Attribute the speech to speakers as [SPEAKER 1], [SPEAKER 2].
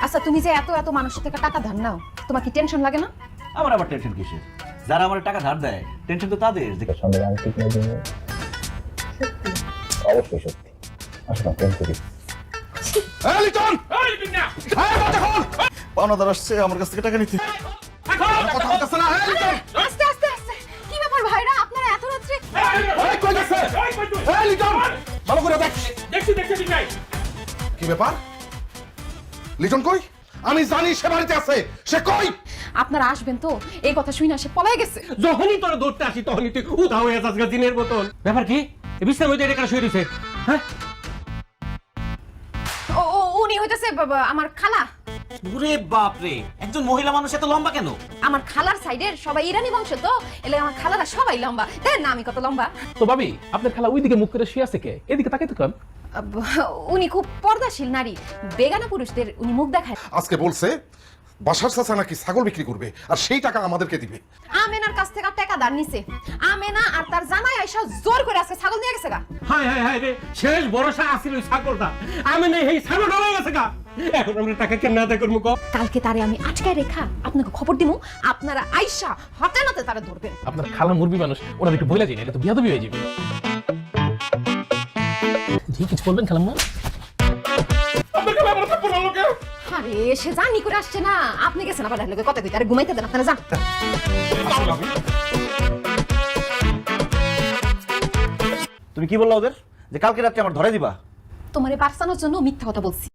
[SPEAKER 1] আচ্ছা তুমি যে এত এত মানুষের থেকে টাকা ধার নাও, তোমার কি টেনশন লাগে না?
[SPEAKER 2] আমার আবার টেনশন কিসের? যারা আমার টাকা ধার দেয় টেনশন তো তাদের।
[SPEAKER 3] সন্দেহ আমি ঠিক নেই জন্য অবশ্যই সত্যি। আসলে প্রেম করি।
[SPEAKER 4] পাওনাদার আসছে আমার কাছ থেকে টাকা নিতে।
[SPEAKER 1] আস্তে আস্তে আস্তে, কি ব্যাপার ভাইরা, আপনারা এত রাত্রে?
[SPEAKER 4] ভালো করে দেখ। কি ব্যাপার? লিটন কই? আমি জানি সে বাড়িতে আছে, সে কই?
[SPEAKER 1] আপনারা আসবেন তো, এই কথা শুই না সে পলাই গেছে।
[SPEAKER 5] যখনই তোরা ধরতে আসি তখনই তুই উধাও হয়ে যাস গা দিনের মতন। ব্যাপার কি? বিছানার মধ্যে এটা শুয়ে রয়েছে? হ্যাঁ,
[SPEAKER 1] উনি হইতেছে আমার খালা।
[SPEAKER 2] ওরে বাপ রে, একজন মহিলা মানুষ এত লম্বা কেন?
[SPEAKER 1] আমার খালার সাইডের সবাই ইরানি বংশ তো, এলে আমার খালারা সবাই লম্বা। দেন না আমি কত লম্বা।
[SPEAKER 5] তো ভাবি আপনার খালা ওইদিকে মুখ করে শুয়ে আছে কে? এদিকে তাকাই তো কন।
[SPEAKER 1] উনি খুব পর্দাশীল নারী, বেগানা পুরুষদের উনি মুখ দেখায়।
[SPEAKER 4] আজকে বলছে বাসার চাচা নাকি ছাগল বিক্রি করবে আর সেই টাকা আমাদেরকে দিবে।
[SPEAKER 1] আমেনার কাছ থেকে টাকা ধার নিছে। আমেনা আর তার জামাই আইসা জোর করে আজকে ছাগল নিয়ে গেছে গা।
[SPEAKER 5] হায় হায় হায় রে, শেষ ভরসা আছিল ওই ছাগলটা। আমি নেই এই ছাগল ডলাই গেছে গা। এখন আমরা টাকা কেন আদায় করবো ক?
[SPEAKER 1] কালকে তারে আমি আটকায় রেখা আপনাকে খবর দিমু, আপনারা আইসা হাতে নাতে তারা ধরবেন।
[SPEAKER 5] আপনার খালা মুরবি মানুষ, ওনার একটু বইলা যাই না, এটা তো বিয়াদবি হয়ে যাবে। জি কিছু বলবেন খালাম্মা?
[SPEAKER 1] আরে সে জানি করে আসছে না, আপনি গেছেন আবার লোকে কথা কইতে। আরে ঘুমাইতে দেন, আপনারা যান।
[SPEAKER 2] তুমি কি বললা ওদের যে কালকে রাত্রে আমার ধরে দিবা?
[SPEAKER 1] তোমারে বাঁচানোর জন্য মিথ্যা কথা বলছি।